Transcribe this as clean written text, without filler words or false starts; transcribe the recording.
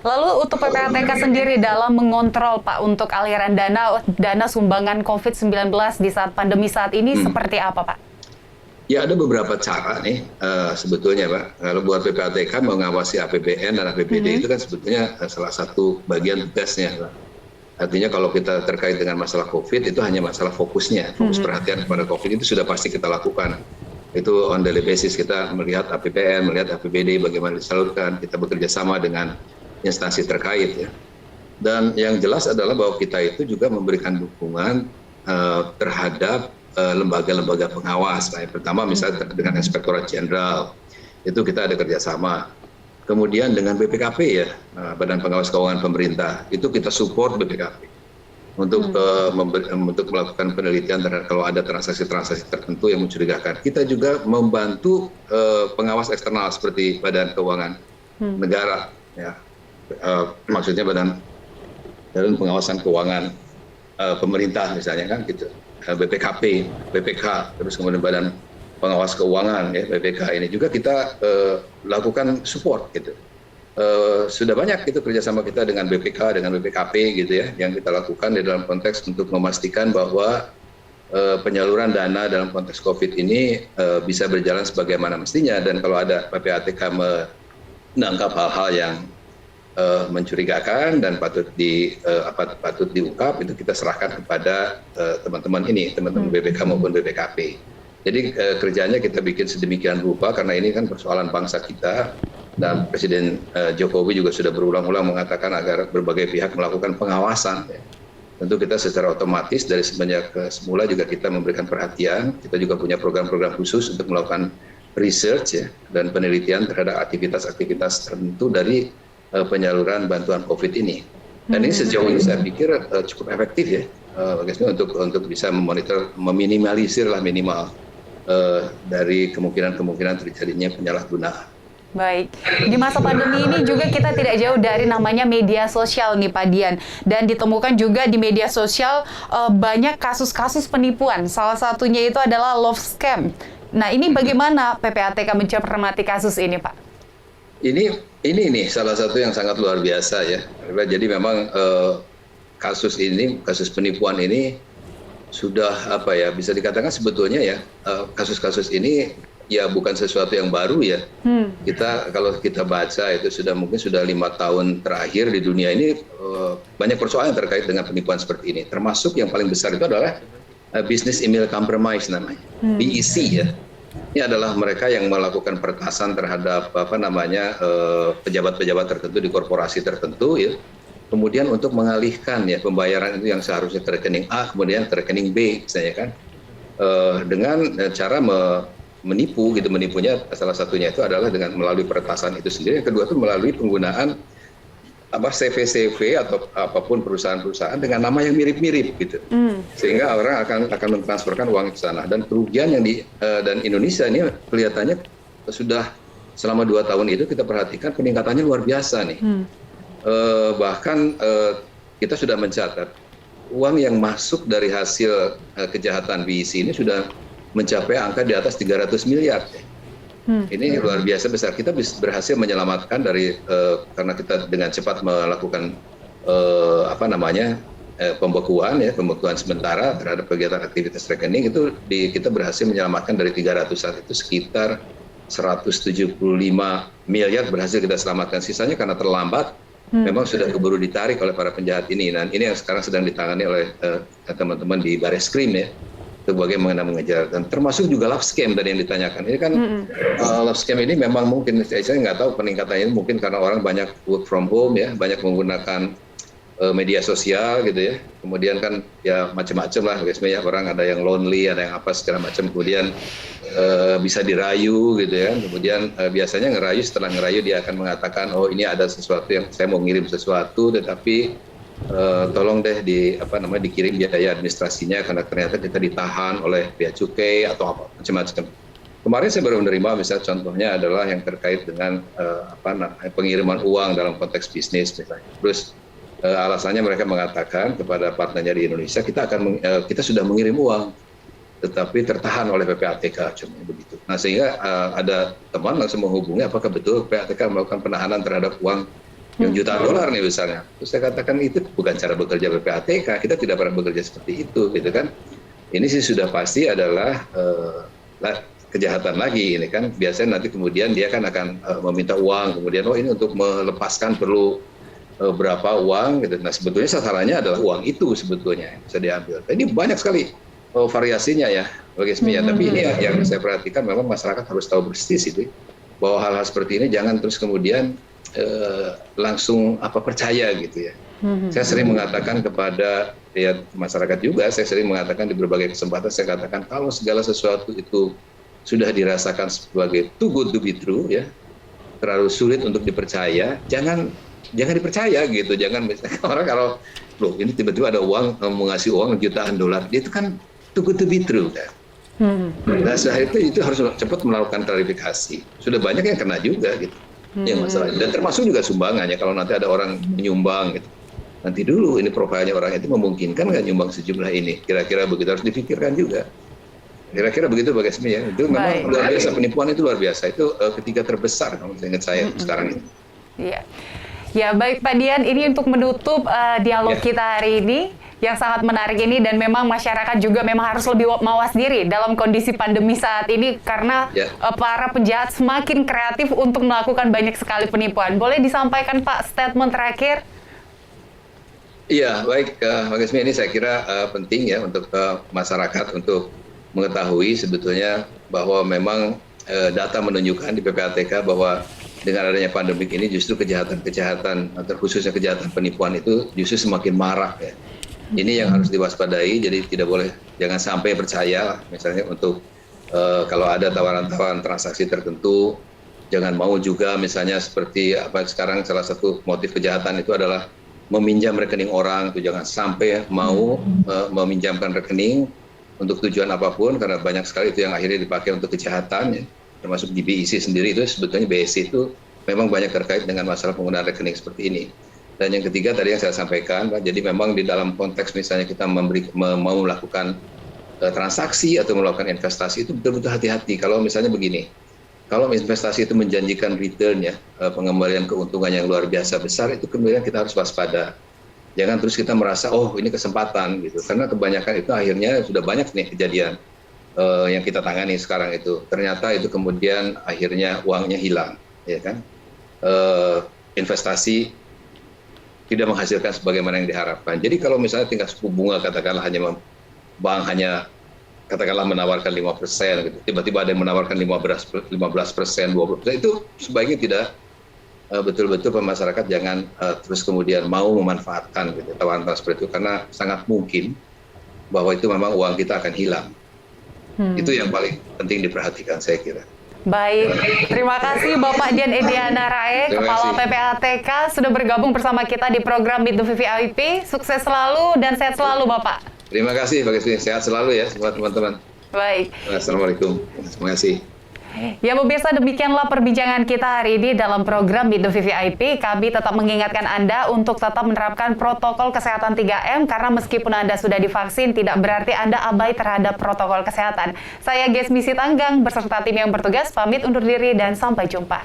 Lalu untuk PPATK sendiri dalam mengontrol Pak untuk aliran dana sumbangan COVID-19 di saat pandemi saat ini seperti apa Pak? Ya ada beberapa cara nih sebetulnya Pak. Kalau buat PPATK mengawasi APBN dan APBD itu kan sebetulnya salah satu bagian tugasnya Pak. Artinya kalau kita terkait dengan masalah COVID itu hanya masalah fokusnya, fokus perhatian kepada COVID itu sudah pasti kita lakukan. Itu on daily basis kita melihat APBN, melihat APBD bagaimana disalurkan, kita bekerja sama dengan instansi terkait ya. Dan yang jelas adalah bahwa kita itu juga memberikan dukungan terhadap lembaga-lembaga pengawas. Nah, yang pertama misalnya dengan Inspektorat Jenderal, itu kita ada kerjasama. Kemudian dengan BPKP ya, Badan Pengawas Keuangan Pemerintah, itu kita support BPKP untuk melakukan penelitian terhadap kalau ada transaksi-transaksi tertentu yang mencurigakan. Kita juga membantu pengawas eksternal seperti Badan Keuangan Negara, ya, maksudnya Badan Pengawasan Keuangan Pemerintah misalnya kan gitu. BPKP, BPK, terus kemudian Badan Pengawas Keuangan ya BPK ini juga kita lakukan support gitu. Sudah banyak itu kerjasama kita dengan BPK, dengan BPKP gitu ya, yang kita lakukan di dalam konteks untuk memastikan bahwa penyaluran dana dalam konteks COVID ini bisa berjalan sebagaimana mestinya, dan kalau ada PPATK menangkap hal-hal yang mencurigakan dan patut diungkap, itu kita serahkan kepada teman-teman BPK maupun BPKP. Jadi kerjanya kita bikin sedemikian rupa karena ini kan persoalan bangsa kita, dan Presiden Jokowi juga sudah berulang-ulang mengatakan agar berbagai pihak melakukan pengawasan. Tentu kita secara otomatis dari semenjak semula juga kita memberikan perhatian, kita juga punya program-program khusus untuk melakukan research ya, dan penelitian terhadap aktivitas-aktivitas tertentu dari penyaluran bantuan COVID ini. Dan ini sejauh ini saya pikir cukup efektif ya, untuk bisa memonitor, meminimalisir lah minimal dari kemungkinan terjadinya penyalahgunaan. Baik, di masa pandemi ini juga kita tidak jauh dari namanya media sosial nih Pak Dian. Dan ditemukan juga di media sosial banyak kasus-kasus penipuan. Salah satunya itu adalah love scam. Nah ini bagaimana PPATK mencermati kasus ini Pak? Ini nih salah satu yang sangat luar biasa ya. Jadi memang kasus penipuan ini sudah bisa dikatakan sebetulnya ya, kasus-kasus ini ya bukan sesuatu yang baru ya. Kalau kita baca itu mungkin sudah 5 tahun terakhir di dunia ini banyak persoalan yang terkait dengan penipuan seperti ini. Termasuk yang paling besar itu adalah business email compromise namanya, BEC ya. Ini adalah mereka yang melakukan peretasan terhadap pejabat-pejabat tertentu di korporasi tertentu ya. Kemudian untuk mengalihkan ya pembayaran itu yang seharusnya ke rekening A kemudian ke rekening B misalnya kan, dengan cara menipunya. Salah satunya itu adalah dengan melalui peretasan itu sendiri. Yang kedua itu melalui penggunaan CV atau apapun perusahaan-perusahaan dengan nama yang mirip-mirip gitu, sehingga orang akan mentransferkan uang ke sana. Dan kerugian dan Indonesia ini kelihatannya sudah selama 2 tahun itu kita perhatikan peningkatannya luar biasa nih. Bahkan kita sudah mencatat uang yang masuk dari hasil kejahatan BEC ini sudah mencapai angka di atas 300 miliar. Ini luar biasa besar. Kita berhasil menyelamatkan karena kita dengan cepat melakukan pembekuan sementara terhadap kegiatan aktivitas rekening itu kita berhasil menyelamatkan dari 300-an itu sekitar 175 miliar berhasil kita selamatkan. Sisanya karena terlambat memang sudah keburu ditarik oleh para penjahat ini. Dan ini yang sekarang sedang ditangani oleh teman-teman di Bareskrim ya. Itu bagaimana mengejar, dan termasuk juga love scam tadi yang ditanyakan. Ini kan love scam ini memang mungkin saya nggak tahu peningkatannya ini mungkin karena orang banyak work from home ya, banyak menggunakan media sosial gitu ya. Kemudian kan ya macam-macam lah biasanya, orang ada yang lonely, ada yang apa segala macam, kemudian bisa dirayu gitu ya. Kemudian biasanya setelah ngerayu dia akan mengatakan, oh ini ada sesuatu yang saya mau ngirim sesuatu, tetapi tolong deh dikirim biaya administrasinya karena ternyata kita ditahan oleh bea cukai atau apa macam-macam. Kemarin saya baru menerima misalnya contohnya adalah yang terkait dengan pengiriman uang dalam konteks bisnis misalnya. Terus alasannya mereka mengatakan kepada partnernya di Indonesia, kita sudah mengirim uang tetapi tertahan oleh PPATK, cuma begitu. Nah sehingga ada teman langsung menghubungi apakah betul PPATK melakukan penahanan terhadap uang yang jutaan dolar nih misalnya. Terus saya katakan itu bukan cara bekerja PPATK, kita tidak pernah bekerja seperti itu, gitu kan. Ini sih sudah pasti adalah kejahatan lagi ini kan. Biasanya nanti kemudian dia kan akan meminta uang, kemudian ini untuk melepaskan perlu berapa uang, gitu. Nah sebetulnya sasarannya adalah uang itu sebetulnya yang bisa diambil. Ini banyak sekali variasinya ya, Bagesmi ya. Tapi ini yang saya perhatikan memang masyarakat harus tahu persis itu bahwa hal-hal seperti ini jangan terus kemudian langsung percaya gitu ya. Saya sering mengatakan kepada masyarakat juga, saya sering mengatakan di berbagai kesempatan, saya katakan kalau segala sesuatu itu sudah dirasakan sebagai too good to be true ya, terlalu sulit untuk dipercaya, jangan dipercaya gitu. Jangan misalnya orang kalau loh ini tiba-tiba ada uang, mau ngasih uang jutaan dolar, itu kan too good to be true kan. Nah setelah itu harus cepat melakukan klarifikasi. Sudah banyak yang kena juga gitu. Yang masalah, dan termasuk juga sumbangannya. Kalau nanti ada orang menyumbang gitu, nanti dulu ini profilnya orang itu memungkinkan nggak nyumbang sejumlah ini, kira-kira begitu, harus dipikirkan juga. Kira-kira begitu Bagesmi ya. Itu memang luar biasa, penipuan itu luar biasa. Itu ketiga terbesar kalau ingat saya sekarang ini. Iya. Ya baik Pak Dian, ini untuk menutup dialog kita hari ini yang sangat menarik ini, dan memang masyarakat juga memang harus lebih mawas diri dalam kondisi pandemi saat ini karena para penjahat semakin kreatif untuk melakukan banyak sekali penipuan. Boleh disampaikan Pak statement terakhir? Iya, baik Bagesmi, ini saya kira penting ya untuk masyarakat untuk mengetahui sebetulnya bahwa memang data menunjukkan di PPATK bahwa dengan adanya pandemik ini justru kejahatan terkhususnya kejahatan penipuan itu justru semakin marak ya. Ini yang harus diwaspadai, jadi tidak boleh, jangan sampai percaya misalnya untuk kalau ada tawaran-tawaran transaksi tertentu, jangan mau juga misalnya seperti sekarang salah satu motif kejahatan itu adalah meminjam rekening orang, itu jangan sampai mau meminjamkan rekening untuk tujuan apapun, karena banyak sekali itu yang akhirnya dipakai untuk kejahatan ya. Termasuk di BIC sendiri itu sebetulnya BSC itu memang banyak terkait dengan masalah penggunaan rekening seperti ini. Dan yang ketiga tadi yang saya sampaikan, Pak, jadi memang di dalam konteks misalnya kita mau melakukan transaksi atau melakukan investasi itu betul-betul hati-hati. Kalau misalnya begini, kalau investasi itu menjanjikan return ya, pengembalian keuntungan yang luar biasa besar, itu kemudian kita harus waspada. Jangan terus kita merasa oh ini kesempatan gitu, karena kebanyakan itu akhirnya sudah banyak nih kejadian yang kita tangani sekarang itu. Ternyata itu kemudian akhirnya uangnya hilang, ya kan? Investasi tidak menghasilkan sebagaimana yang diharapkan. Jadi kalau misalnya tingkat suku bunga katakanlah bank hanya katakanlah menawarkan 5%, gitu. Tiba-tiba ada yang menawarkan 15%, 20%, itu sebaiknya tidak betul-betul masyarakat jangan terus kemudian mau memanfaatkan gitu, tawaran seperti itu, karena sangat mungkin bahwa itu memang uang kita akan hilang. Itu yang paling penting diperhatikan saya kira. Baik, terima kasih Bapak Dian Ediana Rae, Kepala PPATK sudah bergabung bersama kita di program Meet the VVIP. Sukses selalu dan sehat selalu Bapak. Terima kasih, sehat selalu ya semua teman-teman. Baik. Assalamualaikum. Terima kasih. Ya pemirsa, demikianlah perbincangan kita hari ini dalam program Meet the VVIP. Kami tetap mengingatkan Anda untuk tetap menerapkan protokol kesehatan 3M karena meskipun Anda sudah divaksin tidak berarti Anda abai terhadap protokol kesehatan. Saya Gesmi Sitanggang beserta tim yang bertugas pamit undur diri dan sampai jumpa.